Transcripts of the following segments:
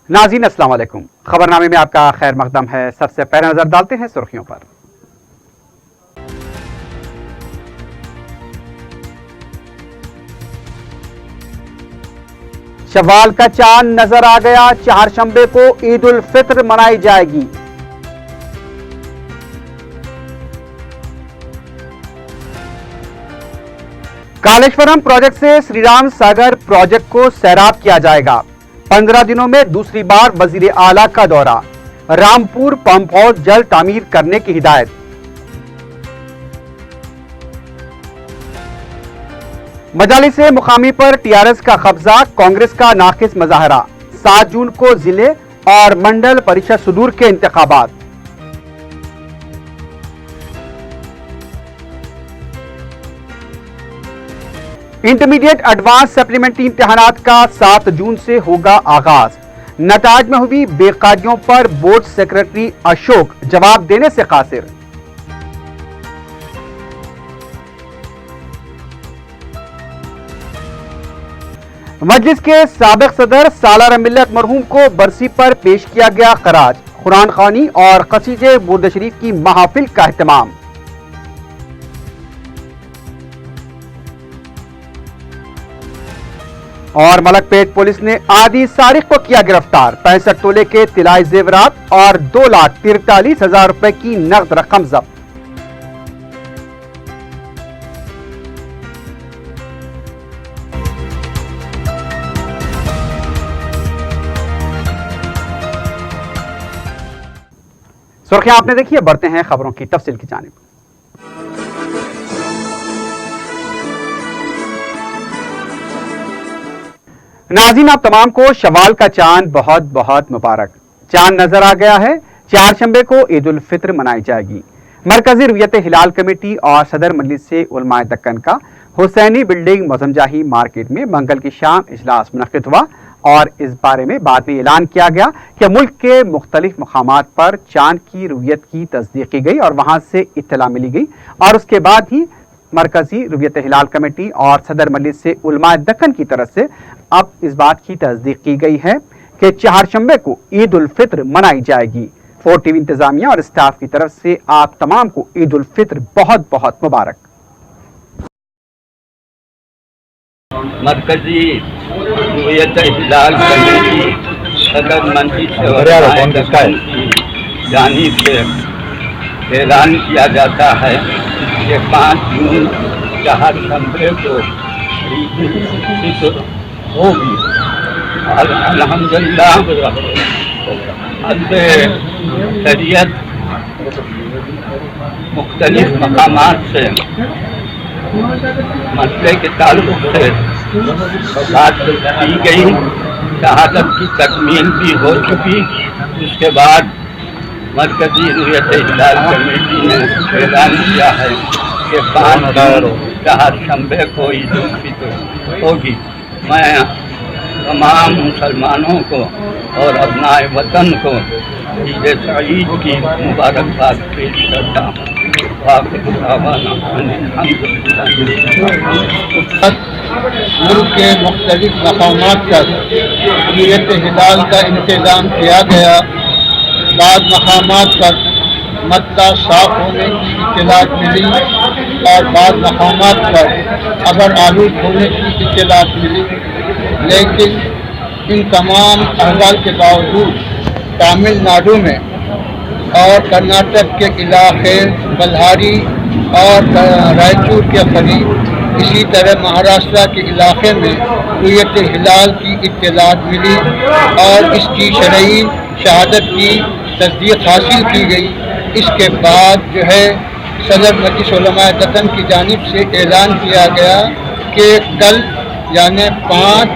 नाज़रीन अस्सलाम वालेकुम। खबरनामे में आपका खैर मकदम है। सबसे पहले नजर डालते हैं सुर्खियों पर। शव्वाल का चांद नजर आ गया। चारशंबे को ईद उल फित्र मनाई जाएगी। कालेश्वरम प्रोजेक्ट से श्रीराम सागर प्रोजेक्ट को सैराब किया जाएगा। 15 दिनों में दूसरी बार वजीर आला का दौरा। रामपुर पंप हाउस जल्द तामीर करने की हिदायत। मजालिस मुकामी पर टीआरएस का कब्जा, कांग्रेस का नाकिस मुजाहरा। 7 जून को जिले और मंडल परिषद सुदूर के इंतखाबात। इंटरमीडिएट एडवांस सप्लीमेंट्री इम्तिहानात का 7 जून से होगा आगाज। नताज में हुई बेकायदगियों पर बोर्ड सेक्रेटरी अशोक जवाब देने से कासिर। मजलिस के साबिक सदर सालार मिल्लत मरहूम को बरसी पर पेश किया गया खराज। कुरान खानी और कसीदे बुर्द शरीफ की महफिल का एहतमाम। और मलकपेट पुलिस ने आदि सारिक को किया गिरफ्तार। 65 तोले के तिलाई जेवरात और 2,43,000 रुपए की नकद रकम जब्त। सुर्खियां आपने देखी है, बढ़ते हैं खबरों की तफसील की जानिब। नाज़रीन, आप तमाम को शवाल का चांद बहुत बहुत मुबारक। चांद नजर आ गया है। चारशंबे को ईद उल फित्र मनाई जाएगी। मरकजी रुयत हिलाल कमेटी और सदर मजलिस उलमाए दक्कन का हुसैनी बिल्डिंग मौजमजाही मार्केट में मंगल की शाम इजलास मुनक्किद हुआ और इस बारे में बाद में ऐलान किया गया कि मुल्क के मुख्तलिफ मकामात पर चांद की रुयत की तस्दीक की गई और वहां से इत्तला मिली गई और उसके बाद ही मरकजी रुयत हिलाल कमेटी और सदर मजलिस उलमाए दक्कन की तरफ से अब इस बात की तस्दीक की गई है कि चारशंबे को ईद उल फित्र मनाई जाएगी। 4 टीवी इंतजामिया और स्टाफ की तरफ से आप तमाम को ईद उल फित्र बहुत बहुत मुबारक। मरकजी रुयत हिलाल कमेटी सदर मजलिस की जानिब से ऐलान किया जाता है कि 5 जून चारशंबे को ईद उल फित्र होगी। अल्हम्दुलिल्लाह शरीयत मुख्तलिफ मकामात से मसले के ताल्लुक से बात की गई। शहादत की तकमील भी हो चुकी। उसके बाद मरकजी रुयत हिलाल कमेटी ने ऐलान किया है कि 5 चारशंबे को ईद उल फित्र होगी। मैं तमाम मुसलमानों को और अपनाए वतन को ईद सईद की मुबारकबाद पेश करता हूँ। मुल्क के मुख्तलिफ मकामात पर रुयत हिलाल का इंतज़ाम किया गया। बाद मकामात पर मत्ता साफ होने की इत्तलात मिली और बाद मकामात पर अबर आलूद होने की इत्तलात मिली, लेकिन इन तमाम अहवाल के बावजूद तमिलनाडु में और कर्नाटक के इलाके बल्हारी और रायचूर के करीब, इसी तरह महाराष्ट्र के इलाके में रुयत हिलाल की इत्तलात मिली और इसकी शरई शहादत की तस्दीक हासिल की गई। इसके बाद जो है सदर मजलिस उलमाए दक्कन की जानिब से ऐलान किया गया कि कल यानी 5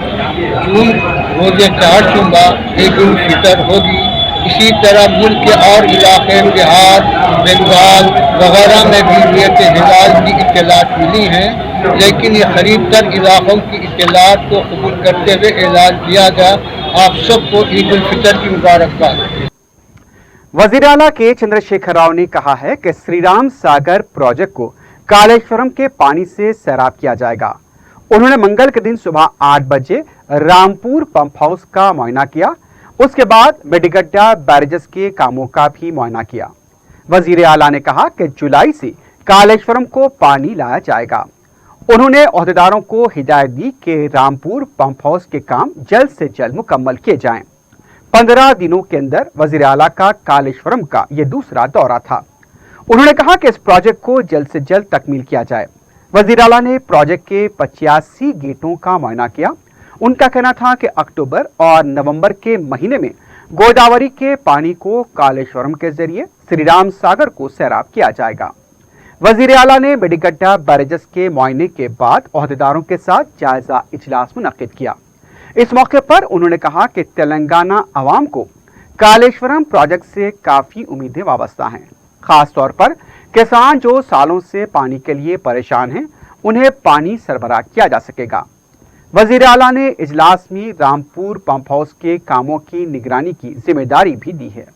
जून रोज़े चारशंबा ईद उल फितर होगी। इसी तरह मुल्क के और इलाके बिहार, बंगाल वगैरह में भी रुयत हिलाल की इत्तलात मिली हैं, लेकिन ये करीब तर इलाकों की इत्तलात को कबूल करते हुए ऐलान किया गया। आप सबको ईद उल फितर की मुबारकबाद। वजीर आला के चंद्रशेखर राव ने कहा है कि श्रीराम सागर प्रोजेक्ट को कालेश्वरम के पानी से सैराब किया जाएगा। उन्होंने मंगल के दिन सुबह 8 बजे रामपुर पंप हाउस का मुआयना किया। उसके बाद मेडिगड्डा बैरेजेस के कामों का भी मुआयना किया। वजीर आला ने कहा कि जुलाई से कालेश्वरम को पानी लाया जाएगा। उन्होंने ओहदेदारों को हिदायत दी कि रामपुर पंप हाउस के काम जल्द से जल्द मुकम्मल किए जाएं। 15 दिनों के अंदर वजीर आला का कालेश्वरम का यह दूसरा दौरा था। उन्होंने कहा कि इस प्रोजेक्ट को जल्द से जल्द तकमील किया जाए। वजीर आला ने प्रोजेक्ट के 85 गेटों का मुआयना किया। उनका कहना था कि अक्टूबर और नवंबर के महीने में गोदावरी के पानी को कालेश्वरम के जरिए श्रीराम सागर को सैराब किया जाएगा। वजीर आला ने मेडिगड्डा बैरेजेस के मुआयने के बाद ओहदेदारों के साथ जायजा इजलास मुनक्किद किया। इस मौके पर उन्होंने कहा कि तेलंगाना अवाम को कालेश्वरम प्रोजेक्ट से काफी उम्मीदें वाबस्ता हैं। खास तौर पर किसान जो सालों से पानी के लिए परेशान हैं, उन्हें पानी सरबराह किया जा सकेगा। वजीर आला ने इजलास में रामपुर पंप हाउस के कामों की निगरानी की जिम्मेदारी भी दी है।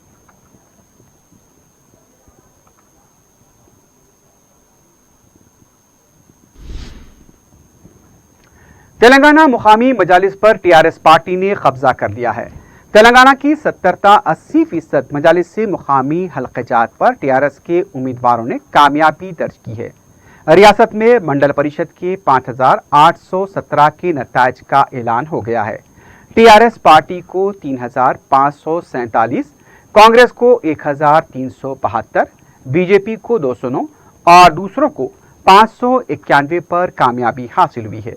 तेलंगाना मुकामी मजालिस पर टीआरएस पार्टी ने कब्जा कर लिया है। तेलंगाना की 70-80% मजालिस से मुकामी हल्क़जात पर टीआरएस के उम्मीदवारों ने कामयाबी दर्ज की है। रियासत में मंडल परिषद के 5817 के नतायज का ऐलान हो गया है। टीआरएस पार्टी को 3547, कांग्रेस को 1372, बीजेपी को 209 और दूसरों को 591 पर कामयाबी हासिल हुई है।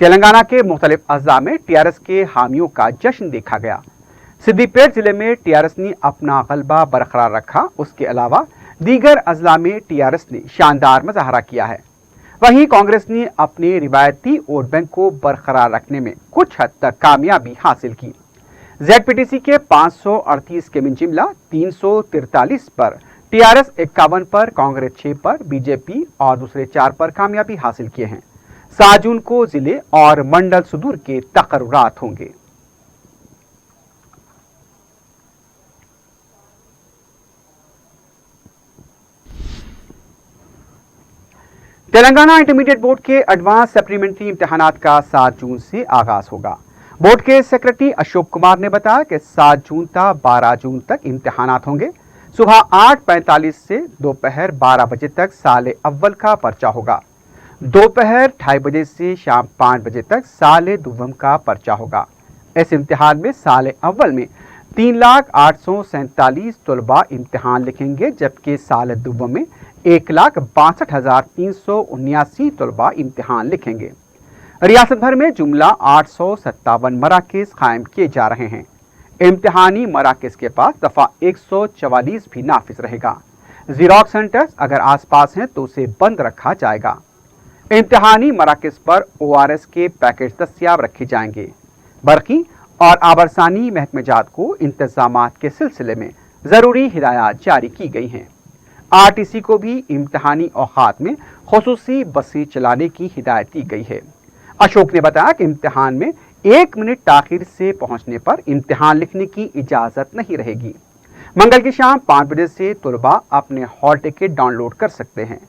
तेलंगाना के मुख्तलिफ अज़ला में टीआरएस के हामियों का जश्न देखा गया। सिद्दीपेट जिले में टीआरएस ने अपना गलबा बरकरार रखा। उसके अलावा दीगर अज़ला में टीआरएस ने शानदार मुजाहरा किया है। वहीं कांग्रेस ने अपने रिवायती वोट बैंक को बरकरार रखने में कुछ हद तक कामयाबी हासिल की। जेडपीटीसी के 538 के मिंजिमला 343 पर, टीआरएस 51 पर, कांग्रेस 6 पर, बीजेपी और दूसरे 4 पर कामयाबी हासिल किए हैं। 7 जून को जिले और मंडल सुदूर के तकर्रुरात होंगे। तेलंगाना इंटरमीडिएट बोर्ड के एडवांस सप्लीमेंट्री इम्तिहानात का 7 जून से आगाज होगा। बोर्ड के सेक्रेटरी अशोक कुमार ने बताया कि 7 जून तक 12 जून तक इम्तिहानात होंगे। सुबह 8:45 से दोपहर 12 बजे तक साले अव्वल का पर्चा होगा। दोपहर 2:30 बजे से शाम 5 बजे तक साले दुव्वम का पर्चा होगा। इस इम्तिहान में साले अव्वल में 3,847 तलबा इम्तिहान लिखेंगे, जबकि साले दुव्वम में 1,62,379 तलबा इम्तिहान लिखेंगे। रियासत भर में जुमला 857 मराकज़ कायम किए जा रहे हैं। इम्तिहानी मराकज़ के पास दफ़ा 144 भी नाफिज रहेगा। ज़ीरॉक्स सेंटर्स अगर आसपास हैं तो उसे बंद रखा जाएगा। इम्तिहानी मराकज़ पर ORS के पैकेज दस्तियाब रखे जाएंगे। बरकी और आबरसानी महकमेजात को इंतजामात के सिलसिले में ज़रूरी हिदायत जारी की गई हैं। RTC को भी इम्तिहानी औकात में खुसूसी बसें चलाने की हिदायत दी गई है। अशोक ने बताया कि इम्तिहान में 1 मिनट ताखिर से पहुंचने पर इम्तिहान लिखने की इजाज़त नहीं रहेगी। मंगल की शाम 5 बजे से तलबा अपने हॉल टिकट डाउनलोड कर सकते हैं।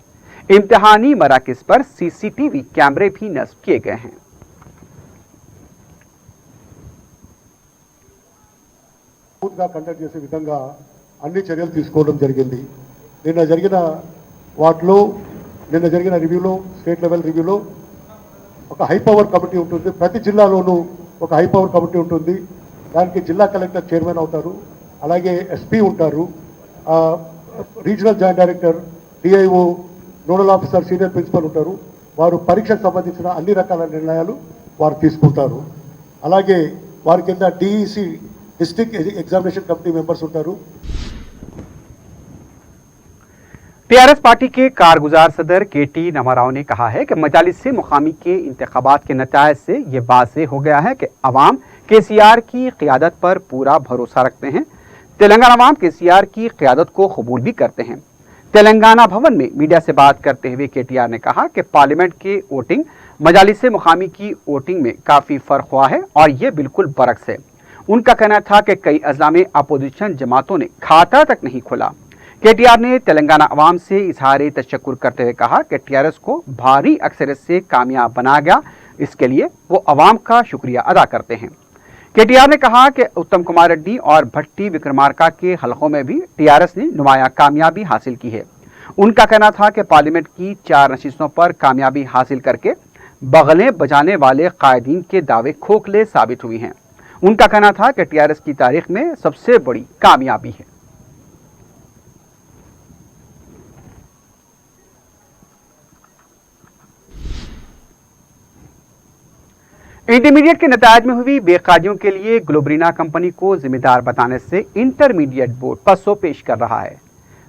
इम्तिहानी मराकज़ पर CCTV कैमरे भी नस्ब किए गए हैं। కండక్ట్ చేసే విధంగా అన్ని చర్యలు తీసుకోవడం జరిగింది. నిన్న జరిగిన రివ్యూలో స్టేట్ లెవెల్ రివ్యూలో ఒక హై పవర్ కమిటీ ఉంటుంది. ప్రతి జిల్లాలోనూ ఒక హై పవర్ కమిటీ ఉంటుంది. దానికి జిల్లా కలెక్టర్ చైర్మన్ అవుతారు, అలాగే SP ఉంటారు, regional joint director, DIO, nodal officer, senior principal ఉంటారు. వారు పరీక్షకు సంబంధించిన అన్ని రకాల నిర్ణయాలు వారు తీసుకుంటారు. అలాగే వారి కింద DEC district examination committee members ఉంటారు। टीआरएस पार्टी के कारगुजार सदर KT नमाराव ने कहा है कि मजालिस से मुकामी के इंतखाबात के नतायज से ये वाज़ेह हो गया है कि अवाम KCR की क़ियादत पर पूरा भरोसा रखते हैं। तेलंगाना अवाम KCR की क़ियादत को कबूल भी करते हैं। तेलंगाना भवन में मीडिया से बात करते हुए KTR ने कहा कि पार्लियामेंट की वोटिंग मजालिस से मुकामी की वोटिंग में काफ़ी फ़र्क हुआ है और ये बिल्कुल बरक्स है। उनका कहना था कि कई अज़ला में अपोजिशन जमातों ने खाता तक नहीं खोला। KTR ने तेलंगाना अवाम से इजहार तशक्कुर करते हुए कहा कि TRS को भारी अक्सरियत से कामयाब बनाया गया, इसके लिए वो अवाम का शुक्रिया अदा करते हैं। केटीआर ने कहा कि उत्तम कुमार रेड्डी और भट्टी विक्रमार्का के हलकों में भी टीआरएस ने नुमाया कामयाबी हासिल की है। उनका कहना था कि पार्लियामेंट की 4 नशीसों पर कामयाबी हासिल करके बगलें बजाने वाले कायदीन के दावे खोखले साबित हुए हैं। उनका कहना था कि टीआरएस की तारीख में सबसे बड़ी कामयाबी है। इंटरमीडिएट के नतायज में हुई बेकायदियों के लिए ग्लोबरीना कंपनी को जिम्मेदार बताने से इंटरमीडिएट बोर्ड पसो पेश कर रहा है।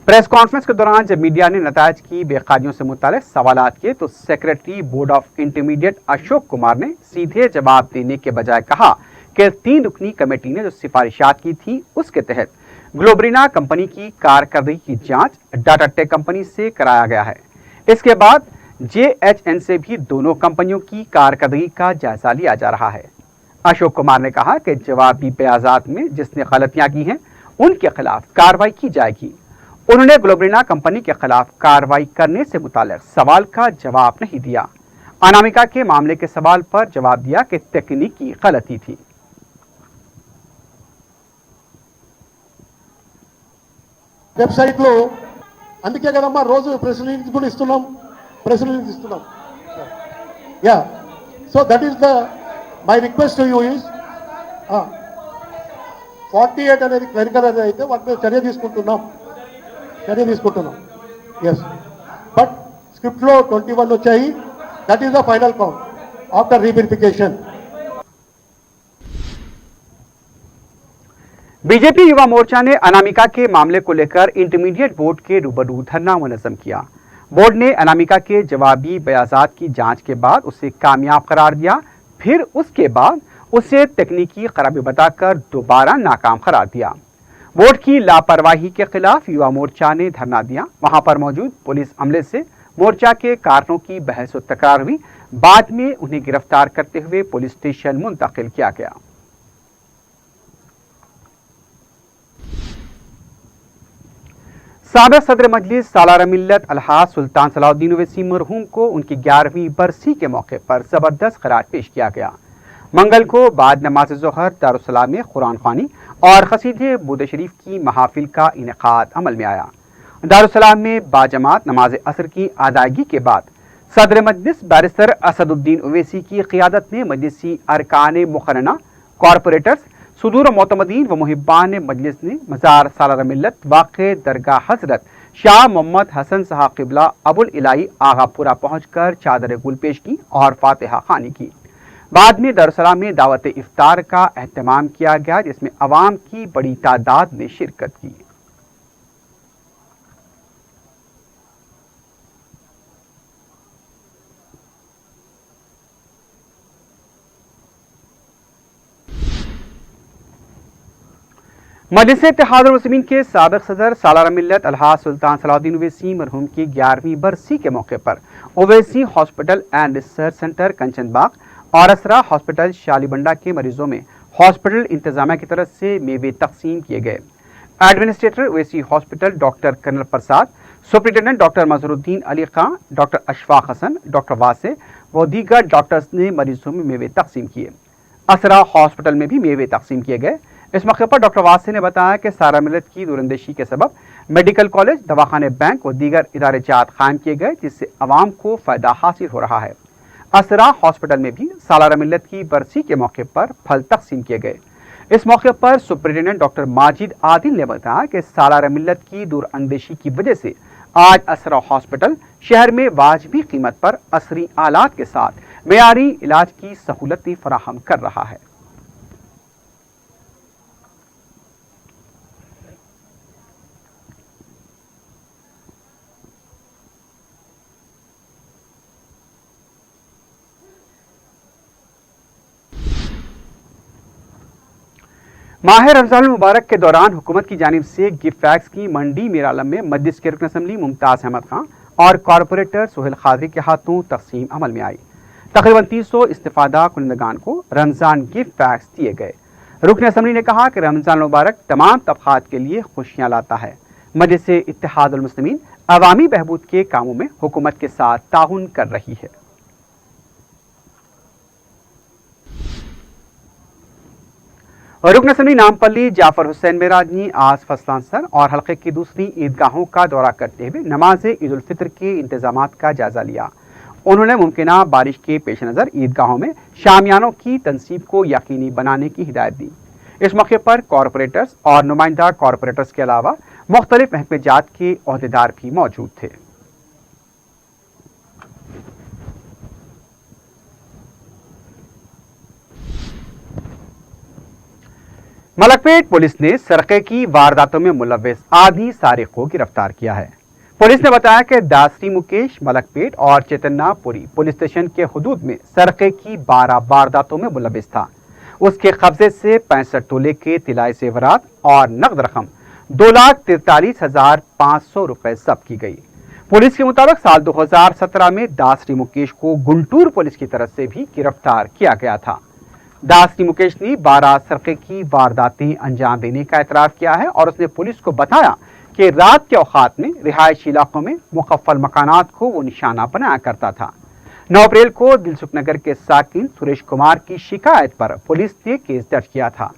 प्रेस कॉन्फ्रेंस के दौरान जब मीडिया ने नतायज की बेकायदियों से मुतालिक सवाल किए तो secretary board of intermediate Ashok Kumar ने सीधे जवाब देने के बजाय कहा कि 3 रुकनी कमेटी ने जो सिफारिशात की थी उसके तहत ग्लोबरीना कंपनी की कारकर्दगी की जांच डाटा टेक कंपनी से कराया गया है। इसके बाद JHN से भी दोनों कंपनियों की कारकर्दगी का जायजा लिया जा रहा है। अशोक कुमार ने कहा कि जवाबी बयाजात में जिसने गलतियां की हैं उनके खिलाफ कार्रवाई की जाएगी। उन्होंने ग्लोबरीना कंपनी के खिलाफ कार्रवाई करने से मुतालिक सवाल का जवाब नहीं दिया। अनामिका के मामले के सवाल पर जवाब दिया कि तकनीकी गलती थी। వెబ్సైట్ లో అందుకే కదమ్మా రోజు ప్రెస్ రిలీజ్ కూడా ఇస్తున్నాం, ప్రెస్ రిలీజ్ ఇస్తున్నాం. Yeah, so that is the my request to you is 48 అనేది క్లరికల్ అనేది అయితే వాటి మీద చర్య తీసుకుంటున్నాం. ఎస్, బట్ స్క్రిప్ట్ లో 21 వచ్చాయి. That is the final count after reverification. BJP Yuva Morcha ने अनामिका के मामले को लेकर इंटरमीडिएट बोर्ड के रूबरू धरना मुनज़्ज़म किया। बोर्ड ने अनामिका के जवाबी बयाजात की जांच के बाद उसे कामयाब करार दिया, फिर उसके बाद उसे तकनीकी खराबी बताकर दोबारा नाकाम करार दिया। बोर्ड की लापरवाही के खिलाफ युवा मोर्चा ने धरना दिया। वहां पर मौजूद पुलिस अमले से मोर्चा के कारणों की बहस और तकरार हुई। बाद में उन्हें गिरफ्तार करते हुए पुलिस स्टेशन मुंतकिल किया गया। साबिक सदर मजलिस सालार मिल्लत अलहाज सुल्तान सलाउद्दीन ओवैसी मरहूम को उनकी 11वीं बरसी के मौके पर जबरदस्त खराज पेश किया गया। मंगल को बाद नमाज ज़ोहर दारुस्सलाम में कुरान ख़वानी और क़सीदे बुर्द शरीफ की महाफिल का इनेकाद अमल में आया। दारुस्सलाम में बाजमात नमाज असर की अदायगी के बाद सदर मजलिस बैरिस्टर असदुद्दीन ओवैसी की क़ियादत में मजलिसी अरकान मुक़र्रना, कॉरपोरेटर्स, सुदूर मोतमदीन व मुहिब्बान मजलिस ने मज़ार सालार मिल्लत वाक़े दरगाह हज़रत शाह मोहम्मद हसन साहब क़िबला अबुल इलाई आगापुरा पहुँचकर चादर गुल पेश की और फातिहा ख़ानी की। बाद में दारुस्सलाम में दावत इफ्तार का एहतमाम किया गया, जिसमें अवाम की बड़ी तादाद ने शिरकत की। मजलिस इत्तेहादुल मुस्लिमीन के साबिक सदर सालार मिल्लत अलहाज सुल्तान सलाउद्दीन ओवैसी मरहूम की 11वीं बरसी के मौके पर Owaisi hospital and research centre Kanchanbagh और असरा हॉस्पिटल शालीबंडा के मरीजों में हॉस्पिटल इंतजामिया की तरफ से मेवे तकसीम किए गए। Administrator Owaisi hospital doctor colonel Prasad, superintendent doctor Mazharuddin Ali Khan, doctor Ashfaq Hasan, doctor Wase व दीगर डॉक्टर्स ने मरीजों में मेवे तकसीम किए। असरा हॉस्पिटल में भी मेवे तकसीम किए गए। इस मौके पर डॉक्टर वासे ने बताया कि सालार मिल्लत की दूरअंदेशी के सबब मेडिकल कॉलेज, दवाखाने, बैंक व दीगर इदारे जात कायम किए गए, जिससे अवाम को फायदा हासिल हो रहा है। असरा हॉस्पिटल में भी सालार मिल्लत की बरसी के मौके पर फल तकसीम किए गए। इस मौके पर सुप्रिंटेंडेंट डॉक्टर माजिद आदिल ने बताया कि सालार मिल्लत की दूरअंदेशी की वजह से आज असरा हॉस्पिटल शहर में वाजिबी कीमत पर असरी आलात के साथ मेयारी इलाज की सहूलतें फराहम कर रहा है। माह रमज़ान मुबारक के दौरान हुकूमत की जानिब से गिफ्ट पैक्स की मंडी मीरालम में मजलिस के रुकन असम्बली मुमताज़ अहमद खान और कॉरपोरेटर सोहेल खादरी के हाथों तकसीम अमल में आई। तकरीबन 300 इस्तिफादा कुनंदगान को रमज़ान गिफ्ट पैक्स दिए गए। रुकन असम्बली ने कहा कि रमज़ान मुबारक तमाम तबक़ात के लिए खुशियाँ लाता है। मजलिस इत्तेहादुल मुस्लिमीन अवामी बहबूद के कामों में हुकूमत के साथ ताउन कर रही है। रुकन असम्बली नामपल्ली जाफर हुसैन मेराजनी आज फसलांसर और हल्के की दूसरी ईदगाहों का दौरा करते हुए नमाज ईद उल फितर के इंतजाम का जायजा लिया। उन्होंने मुमकिना बारिश के पेश नज़र ईदगाहों में शामियानों की तनसीब को यकीनी बनाने की हिदायत दी। इस मौके पर कॉरपोरेटर्स और नुमाइंदा कॉरपोरेटर्स के अलावा मुख्तलिफ महकमे जात के ओहदेदार भी मौजूद थे। मलकपेट पुलिस ने सरके की वारदातों में मुलव्विस आधी सारिक को गिरफ्तार किया है। पुलिस ने बताया कि दासरी मुकेश मलकपेट और चेतन्नापुरी पुलिस स्टेशन के हुदूद में सरके की 12 वारदातों में मुलव्विस था। उसके कब्जे से 65 तोले के तिलाई जेवरात और नकद रकम 2,43,500 रुपए जब्त की गई। पुलिस के मुताबिक साल 2017 में दासरी मुकेश को गुंटूर पुलिस की तरफ से भी गिरफ्तार किया गया था। दासरी मुकेश ने 12 सरके की वारदातें अंजाम देने का एतराफ़ किया है और उसने पुलिस को बताया कि रात के औकात में रिहायशी इलाकों में मुकफ्फल मकानात को वो निशाना बनाया करता था। 9 अप्रैल को दिलसुख नगर के साकिन सुरेश कुमार की शिकायत पर पुलिस ने केस दर्ज किया था।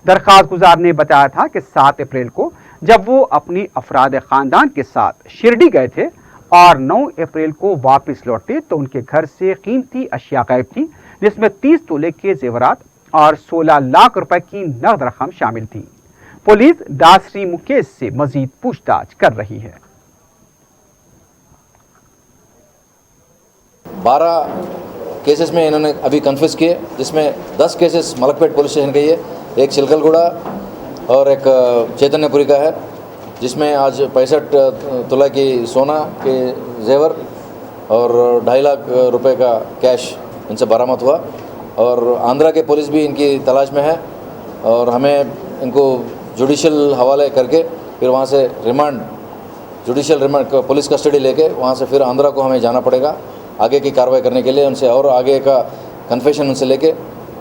दरखास्त गुजार ने बताया था कि 7 अप्रैल को जब वो अपनी अफराद खानदान के साथ शिरडी गए थे और 9 अप्रैल को वापस लौटे तो उनके घर से कीमती अशिया गायब थी, जिसमें 30 तोले के जेवरात और 16 लाख रुपए की नकद रकम शामिल थी। पुलिस दासरी मुकेश से मजीद पूछताछ कर रही है। 12 केसेस में इन्होंने अभी कन्फ्यूज किए, जिसमें 10 केसेस मलकपेट पुलिस स्टेशन के ही है, एक चिलकलगुड़ा और एक चैतन्यपुरी का है, जिसमें आज 65 तोला की सोना के जेवर और 2.5 लाख रुपए का कैश इनसे बरामद हुआ। और आंध्रा के पुलिस भी इनकी तलाश में है और हमें इनको जुडिशियल हवाले करके फिर वहाँ से जुडिशियल रिमांड पुलिस कस्टडी लेके वहाँ से फिर आंध्रा को हमें जाना पड़ेगा आगे की कार्रवाई करने के लिए। उनसे और आगे का कन्फेशन उनसे लेके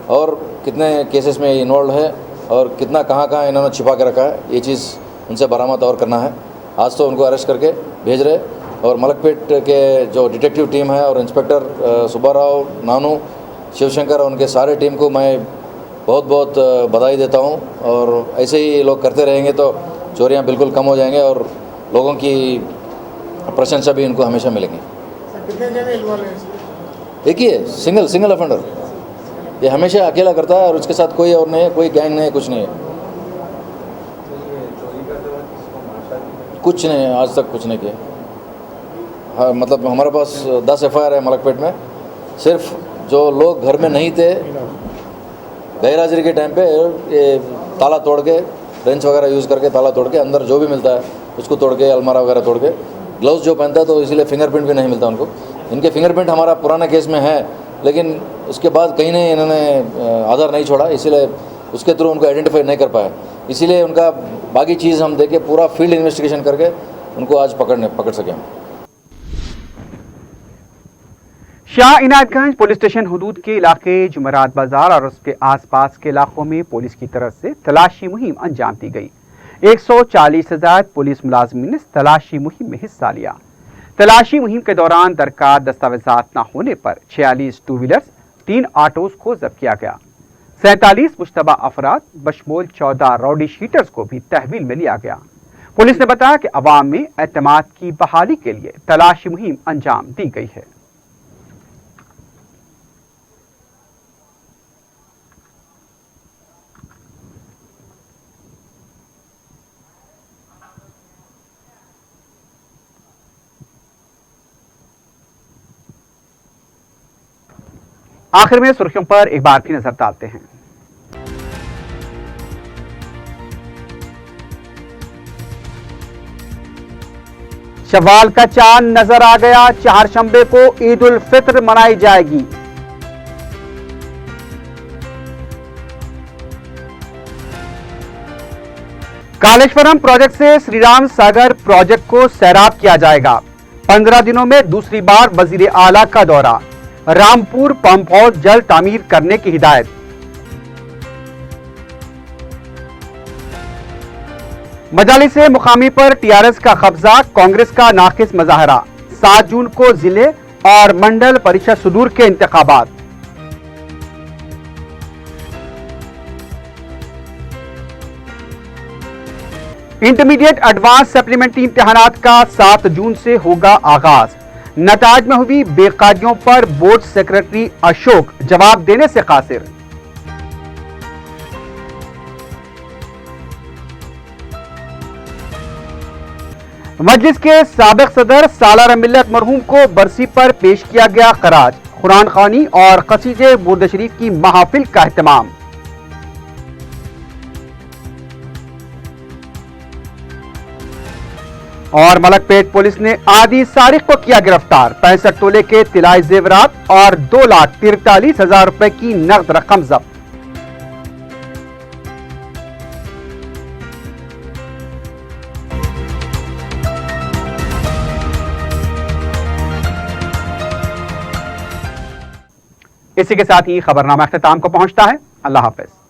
और कितने केसेस में इन्वॉल्व है और कितना कहाँ इन्होंने छिपा के रखा है, ये चीज़ उनसे बरामद और करना है। आज तो उनको अरेस्ट करके भेज रहे और मलकपेट के जो डिटेक्टिव टीम है और इंस्पेक्टर सुब्बाराव, नानू, शिवशंकर और उनके सारे टीम को मैं बहुत बहुत बधाई देता हूँ। और ऐसे ही लोग करते रहेंगे तो चोरियाँ बिल्कुल कम हो जाएंगे और लोगों की प्रशंसा भी इनको हमेशा मिलेंगी। एक ही है, सिंगल ऑफेंडर, ये हमेशा अकेला करता है और उसके साथ कोई और नहीं है, कोई गैंग नहीं है, कुछ नहीं है, कुछ नहीं है, आज तक कुछ नहीं किया। हाँ, मतलब हमारे पास 10 FIR है मलकपेट में। सिर्फ जो लोग घर में नहीं थे गैरहाजिरी के टाइम पे ये ताला तोड़ के, रेंच वगैरह यूज़ करके ताला तोड़ के अंदर जो भी मिलता है उसको तोड़ के, अलमारा वगैरह तोड़ के, ग्लव्स जो पहनता है तो इसीलिए फिंगरप्रिंट भी नहीं मिलता उनको। इनके फिंगरप्रिंट हमारा पुराना केस में है, लेकिन उसके बाद कहीं नहीं इन्होंने आधार नहीं छोड़ा, इसीलिए उसके थ्रू उनको आइडेंटिफाई नहीं कर पाए। इसीलिए उनका बाकी चीज़ हम देखे पूरा फील्ड इन्वेस्टिगेशन करके उनको आज पकड़ सके हम। शाह इनायतगंज पुलिस स्टेशन हुदूद के इलाके जुमरात बाजार और उसके आसपास के इलाकों में पुलिस की तरफ से तलाशी मुहिम अंजाम दी गई। 140 से ज्यादा पुलिस मुलाजमीन ने तलाशी मुहिम में हिस्सा लिया। तलाशी मुहिम के दौरान दरकार दस्तावेजात न होने पर 46 टू व्हीलर्स, 3 ऑटोज को जब्त किया गया। 47 मुश्तबा अफराद बशमूल 14 राउडी शीटर्स को भी तहवील में लिया गया। पुलिस ने बताया कि अवाम में एतमाद की बहाली के लिए तलाशी मुहिम अंजाम दी गई है। आखिर में सुर्खियों पर एक बार फिर नजर डालते हैं। शव्वाल का चांद नजर आ गया, चारशंबे को ईद उल फित्र मनाई जाएगी। कालेश्वरम प्रोजेक्ट से श्रीराम सागर प्रोजेक्ट को सैराब किया जाएगा। 15 दिनों में दूसरी बार वजीर आला का दौरा। रामपुर पंप हाउस जल्द तामीर करने की हिदायत। मजालिस से मुकामी पर टीआरएस का कब्जा, कांग्रेस का नाकिस मुजाहरा। 7 जून को जिले और मंडल परिषद सुदूर के इंतखाबात। इंटरमीडिएट एडवांस सप्लीमेंट्री इम्तिहानात का 7 जून से होगा आगाज। नताज में हुई बेकायदियों पर बोर्ड सेक्रेटरी अशोक जवाब देने से कासिर। मजलिस के साबिक सदर सालार मिल्लत मरहूम को बरसी पर पेश किया गया खराज। कुरान खानी और कसीदे बुर्द शरीफ की महफिल का एहतमाम। और मलकपेट पुलिस ने आदि सारिक को किया गिरफ्तार। 65 तोले के तिलाई जेवरात और 2,43,000 रुपए की नकद रकम जब्त। इसी के साथ ही खबरनामा अख्ताम को पहुंचता है। अल्लाह हाफिज।